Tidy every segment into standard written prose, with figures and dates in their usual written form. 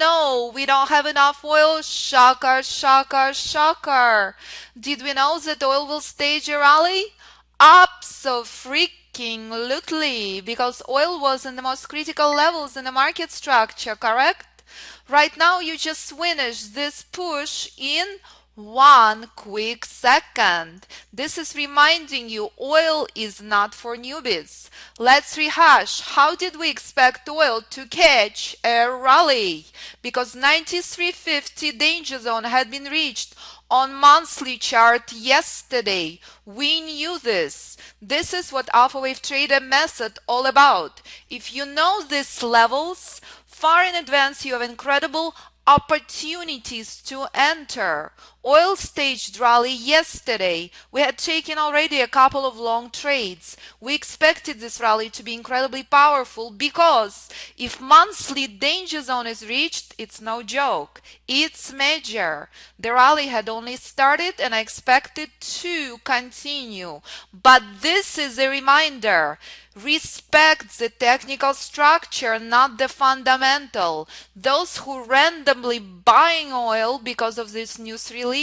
no, we don't have enough oil. Shocker, shocker, shocker. Did we know that oil will stage a rally? Absolutely, because oil was in the most critical levels in the market structure, correct? Right now, you just finished this push in 1 quick second. This is reminding you oil is not for newbies. Let's rehash. How did we expect oil to catch a rally? Because 93.50 danger zone had been reached on monthly chart yesterday. We knew this. This is what alpha wave trader method all about. If you know these levels far in advance, you have incredible opportunities to enter. Oil staged rally yesterday. We had taken already a couple of long trades. We expected this rally to be incredibly powerful because if monthly danger zone is reached, it's no joke. It's major. The rally had only started and I expected to continue. But this is a reminder. Respect the technical structure, not the fundamental. Those who randomly buying oil because of this news release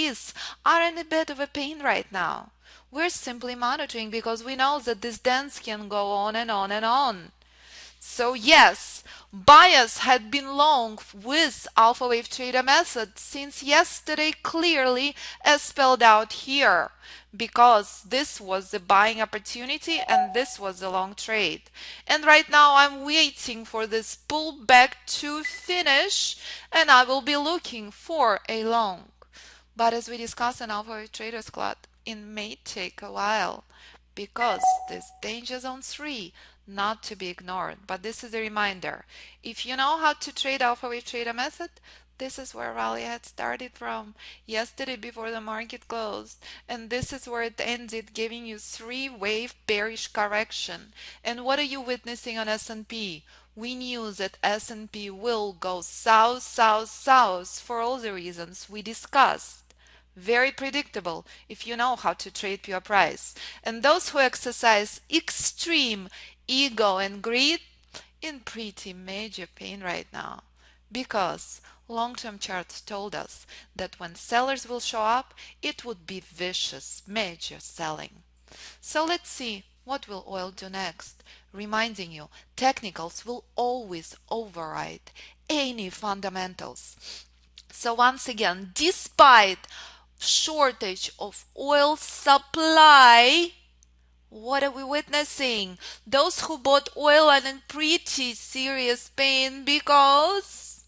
are in a bit of a pain right now. We're simply monitoring because we know that this dance can go on and on and on. So yes, bias had been long with alpha wave trader method since yesterday, clearly as spelled out here, because this was the buying opportunity and this was the long trade. And right now I'm waiting for this pullback to finish and I will be looking for a long. But as we discussed in alpha wave traders class, it may take a while because this danger zone 3 not to be ignored. But this is a reminder. If you know how to trade alpha wave trader method, this is where rally had started from yesterday before the market closed, and this is where it ended, giving you 3-wave bearish correction. And what are you witnessing on S&P? We knew that S&P will go south, south, south for all the reasons we discussed. Very predictable if you know how to trade pure price. And those who exercise extreme ego and greed in pretty major pain right now, because long-term charts told us that when sellers will show up, it would be vicious major selling. So let's see what will oil do next. Reminding you, technicals will always override any fundamentals. So once again, despite shortage of oil supply, what are we witnessing? Those who bought oil are in pretty serious pain because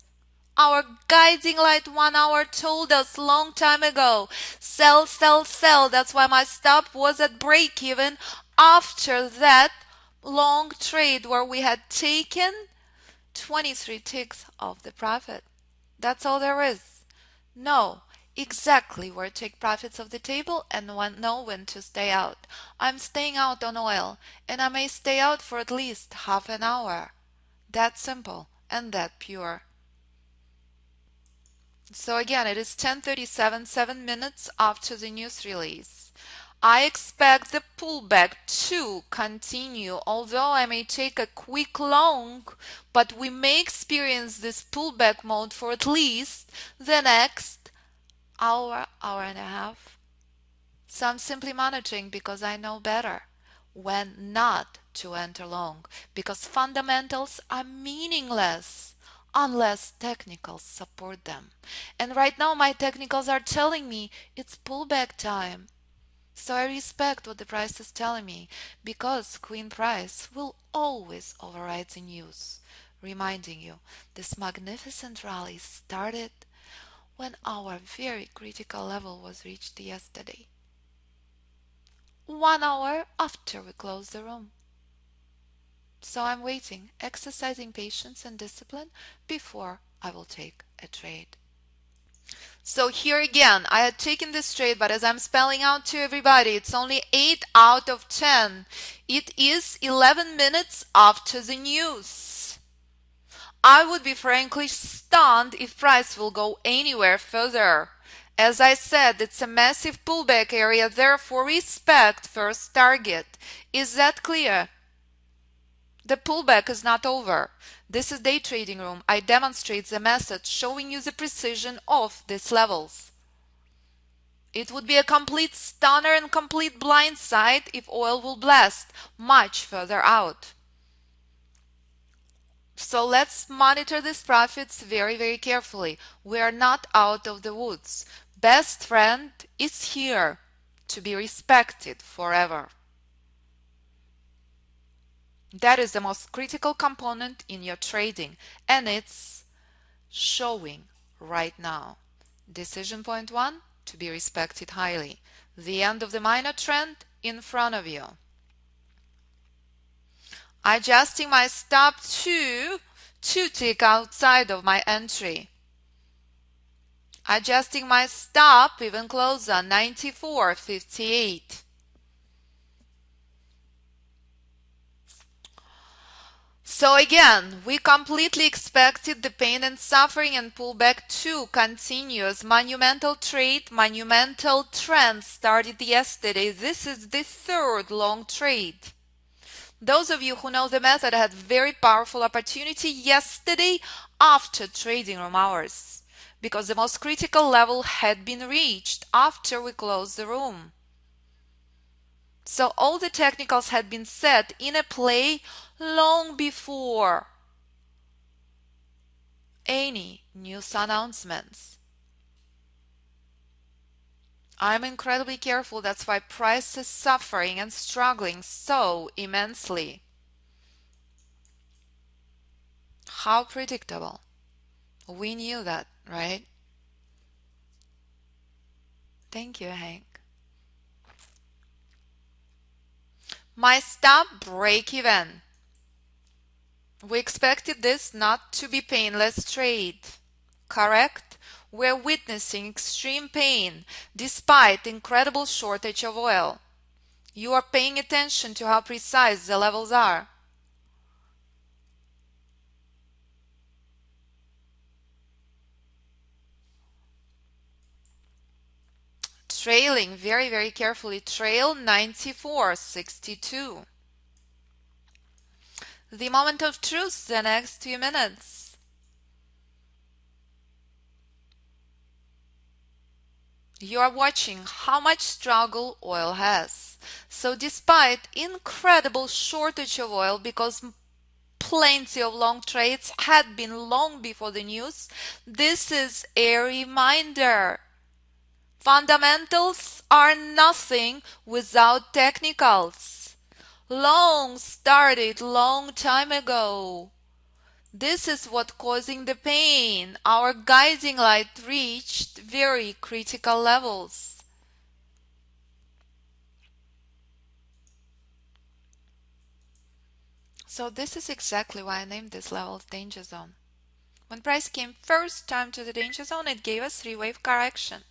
our guiding light 1 hour told us long time ago, sell, sell, sell. That's why my stop was at break even after that long trade where we had taken 23 ticks of the profit. That's all there is. No. Exactly where to take profits off the table and know when to stay out. I'm staying out on oil and I may stay out for at least half an hour. That simple and that pure. So again, it is 10:37, 7 minutes after the news release. I expect the pullback to continue, although I may take a quick long, but we may experience this pullback mode for at least the next hour, hour and a half. So I'm simply monitoring because I know better when not to enter long, because fundamentals are meaningless unless technicals support them. And right now my technicals are telling me it's pullback time. So I respect what the price is telling me because Queen Price will always override the news, reminding you this magnificent rally started when our very critical level was reached yesterday, 1 hour after we closed the room. So I'm waiting, exercising patience and discipline before I will take a trade. So here again, I had taken this trade, but as I'm spelling out to everybody, it's only 8 out of 10. It is 11 minutes after the news. I would be frankly stunned if price will go anywhere further. As I said, it's a massive pullback area, therefore respect first target. Is that clear? The pullback is not over. This is day trading room. I demonstrate the method showing you the precision of these levels. It would be a complete stunner and complete blindside if oil will blast much further out. So let's monitor these profits very, very carefully. We are not out of the woods. Best friend is here to be respected forever. That is the most critical component in your trading, and it's showing right now. Decision point 1, to be respected highly. The end of the minor trend in front of you. Adjusting my stop to tick outside of my entry. Adjusting my stop even closer, 94.58. So again, we completely expected the pain and suffering and pullback to continue as monumental trade, monumental trend started yesterday. This is the third long trade. Those of you who know the method had very powerful opportunity yesterday after trading room hours, because the most critical level had been reached after we closed the room. So all the technicals had been set in a play long before any news announcements. I'm incredibly careful. That's why price is suffering and struggling so immensely. How predictable. We knew that, right? Thank you, Hank. My stop break even. We expected this not to be painless trade. Correct? We're witnessing extreme pain despite incredible shortage of oil. You are paying attention to how precise the levels are. Trailing very, very carefully. Trail 94.62. The moment of truth, the next few minutes. You are watching how much struggle oil has. So despite incredible shortage of oil, because plenty of long trades had been long before the news, this is a reminder. Fundamentals are nothing without technicals. Long started long time ago. This is what causing the pain. Our guiding light reached very critical levels. So this is exactly why I named this level danger zone. When price came first time to the danger zone, it gave us three-wave correction.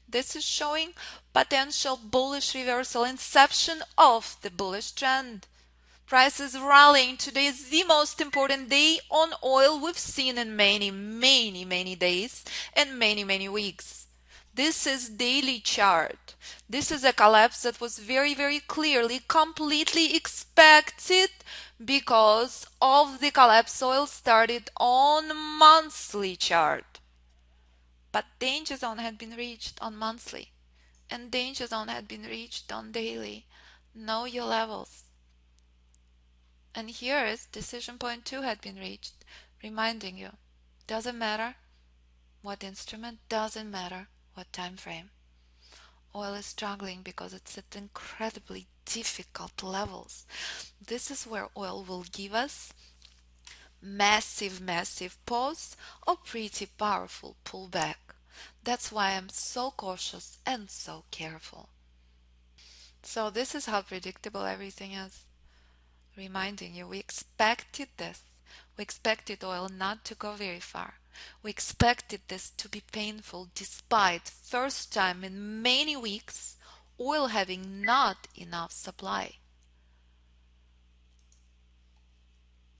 This is showing potential bullish reversal, inception of the bullish trend. Price is rallying. Today is the most important day on oil we've seen in many, many, many days and many, many weeks. This is daily chart. This is a collapse that was very, very clearly, completely expected because of the collapse oil started on monthly chart. But danger zone had been reached on monthly and danger zone had been reached on daily. Know your levels. And here is decision point 2 had been reached, reminding you, doesn't matter what instrument, doesn't matter what time frame. Oil is struggling because it's at incredibly difficult levels. This is where oil will give us massive, massive pause or pretty powerful pullback. That's why I'm so cautious and so careful. So this is how predictable everything is. Reminding you, we expected this. We expected oil not to go very far. We expected this to be painful despite first time in many weeks oil having not enough supply.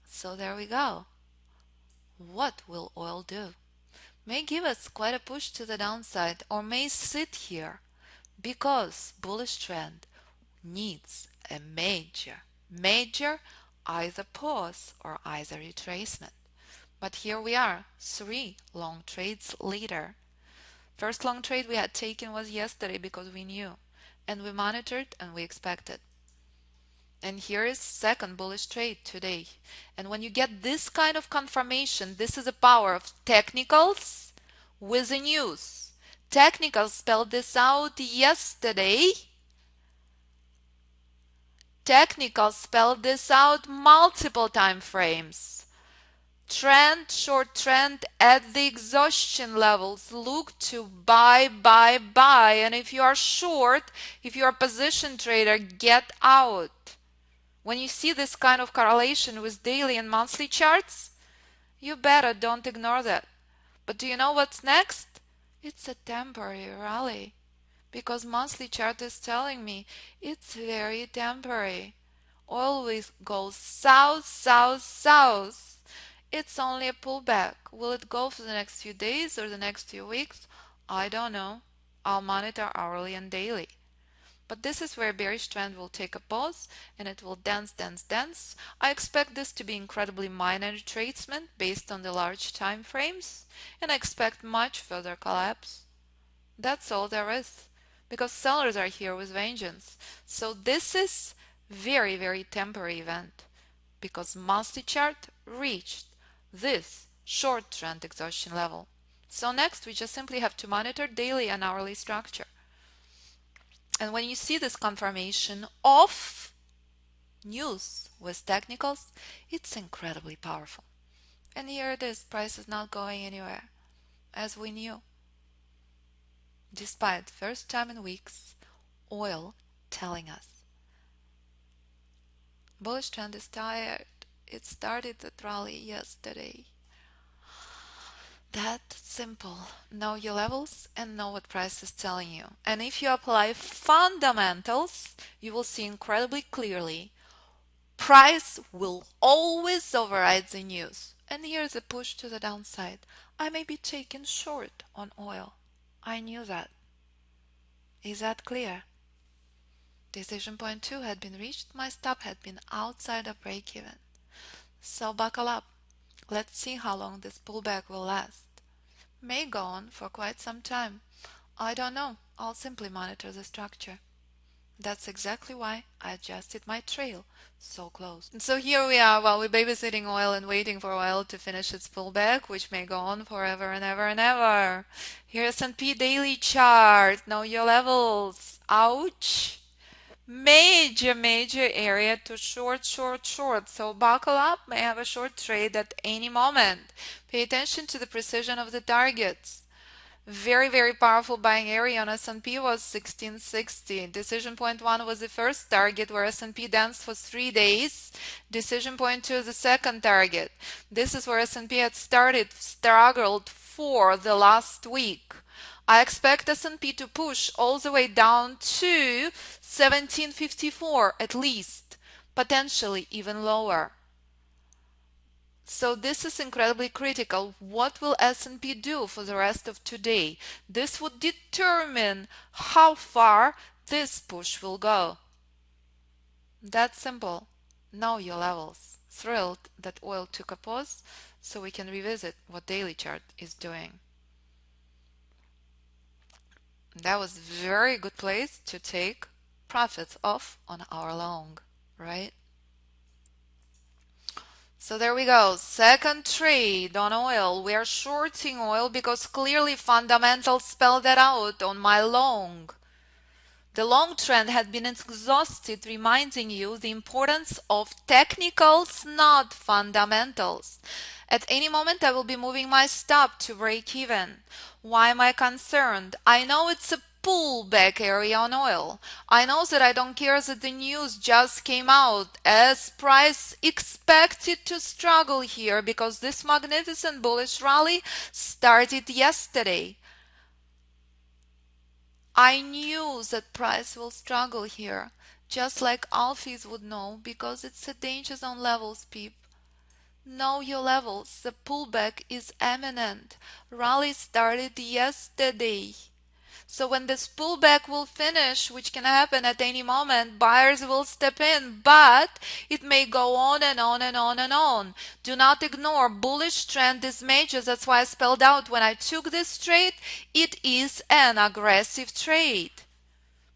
So there we go. What will oil do? May give us quite a push to the downside or may sit here because bullish trend needs a major either pause or either retracement. But here we are, 3 long trades later. First long trade we had taken was yesterday because we knew, and we monitored and we expected. And here is second bullish trade today. And when you get this kind of confirmation, this is the power of technicals with the news. Technicals spelled this out yesterday. Technicals spelled this out multiple time frames. Trend, short trend at the exhaustion levels. Look to buy, buy, buy. And if you are short, if you are a position trader, get out. When you see this kind of correlation with daily and monthly charts, you better don't ignore that. But do you know what's next? It's a temporary rally. Because monthly chart is telling me it's very temporary. Oil will go south, south, south. It's only a pullback. Will it go for the next few days or the next few weeks? I don't know. I'll monitor hourly and daily. But this is where bearish trend will take a pause and it will dance, dance, dance. I expect this to be incredibly minor retracement based on the large time frames, and I expect much further collapse. That's all there is, because sellers are here with vengeance. So this is very, very temporary event, because monthly chart reached this short trend exhaustion level. So next we just simply have to monitor daily and hourly structure. And when you see this confirmation of news with technicals, it's incredibly powerful. And here it is, price is not going anywhere, as we knew. Despite first time in weeks, oil telling us bullish trend is tired. It started the rally yesterday. That simple. Know your levels and know what price is telling you. And if you apply fundamentals, you will see incredibly clearly price will always override the news. And here's a push to the downside. I may be taken short on oil. I knew that. Is that clear? Decision point 2 had been reached. My stop had been outside of break-even. So buckle up. Let's see how long this pullback will last. May go on for quite some time. I don't know. I'll simply monitor the structure. That's exactly why I adjusted my trail so close. And so here we are while we're babysitting oil and waiting for oil to finish its pullback, which may go on forever and ever and ever. Here's S&P daily chart. Know your levels. Ouch. Major, major area to short, short, short. So buckle up, may have a short trade at any moment. Pay attention to the precision of the targets. Very, very powerful buying area on S&P was 1660. Decision point 1 was the first target where S&P danced for 3 days. Decision point 2 is the second target. This is where S&P had struggled for the last week. I expect S&P to push all the way down to 1754 at least, potentially even lower. So this is incredibly critical. What will S&P do for the rest of today? This would determine how far this push will go. That's simple. Know your levels. Thrilled that oil took a pause so we can revisit what daily chart is doing. That was a very good place to take profits off on our long, right? So there we go. Second trade on oil. We are shorting oil because clearly fundamentals spell that out on my long. The long trend had been exhausted, reminding you the importance of technicals, not fundamentals. At any moment, I will be moving my stop to break even. Why am I concerned? I know it's a pullback area on oil. I know that I don't care that the news just came out as price expected to struggle here because this magnificent bullish rally started yesterday. I knew that price will struggle here, just like Alphys would know, because it's a danger zone levels, peep. Know your levels. The pullback is imminent. Rally started yesterday. So when this pullback will finish, which can happen at any moment, buyers will step in, but it may go on and on and on and on. Do not ignore bullish trend is major. That's why I spelled out when I took this trade, it is an aggressive trade.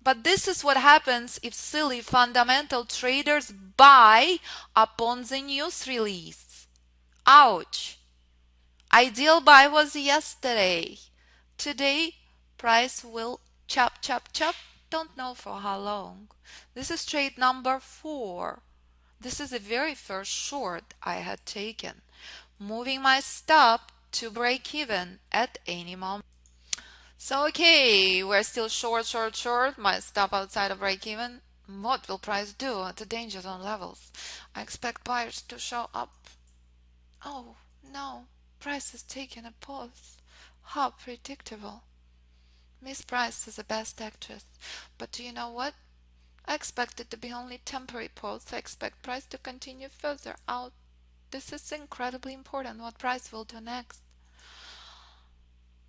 But this is what happens if silly fundamental traders buy upon the news release. Ouch. Ideal buy was yesterday. Today, price will chop, chop, chop. Don't know for how long. This is trade number 4. This is the very first short I had taken. Moving my stop to break even at any moment. So okay, we're still short, short, short. My stop outside of break even. What will price do at the danger zone levels? I expect buyers to show up. Oh no, price is taking a pause. How predictable. Miss Price is the best actress. But do you know what? I expect it to be only temporary pause. I expect price to continue further out. This is incredibly important what price will do next.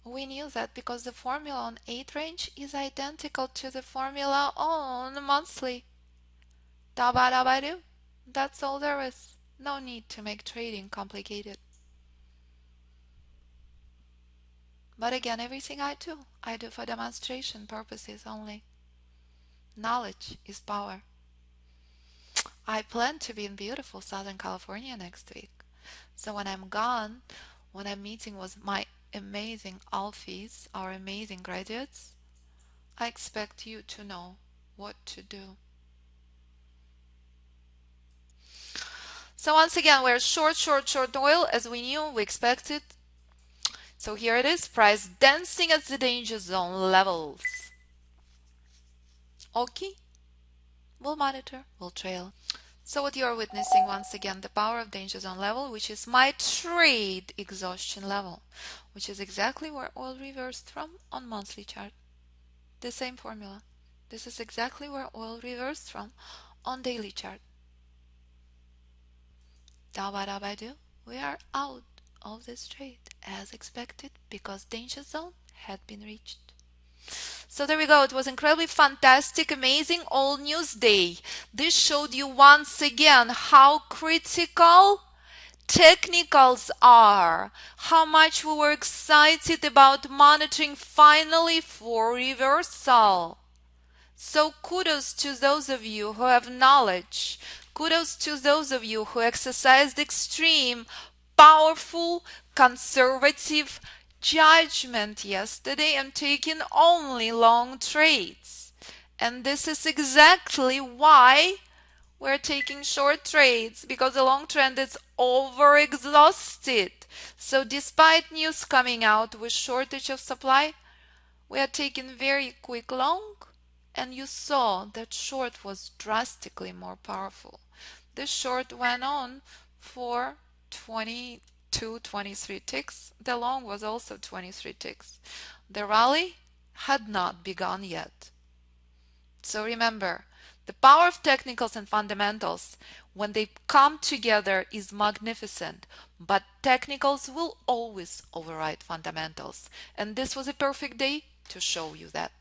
We knew that because the formula on 8 range is identical to the formula on monthly. Daba daba do. That's all there is. No need to make trading complicated. But again, everything I do for demonstration purposes only. Knowledge is power. I plan to be in beautiful Southern California next week. So when I'm gone, when I'm meeting with my amazing alphys, our amazing graduates, I expect you to know what to do. So once again, we're short, short, short oil as we knew, we expected. So here it is, price dancing at the danger zone levels. Okay, we'll monitor, we'll trail. So what you are witnessing once again, the power of danger zone level, which is my trade exhaustion level, which is exactly where oil reversed from on monthly chart. The same formula. This is exactly where oil reversed from on daily chart. Dabadabadu, we are out of this trade as expected because danger zone had been reached. So there we go. It was incredibly fantastic, amazing all news day. This showed you once again how critical technicals are, how much we were excited about monitoring finally for reversal. So kudos to those of you who have knowledge. Kudos to those of you who exercised extreme, powerful, conservative judgment yesterday and taking only long trades. And this is exactly why we're taking short trades, because the long trend is over exhausted. So despite news coming out with shortage of supply, we are taking very quick long, and you saw that short was drastically more powerful. This short went on for 22, 23 ticks. The long was also 23 ticks. The rally had not begun yet. So remember, the power of technicals and fundamentals, when they come together, is magnificent. But technicals will always override fundamentals. And this was a perfect day to show you that.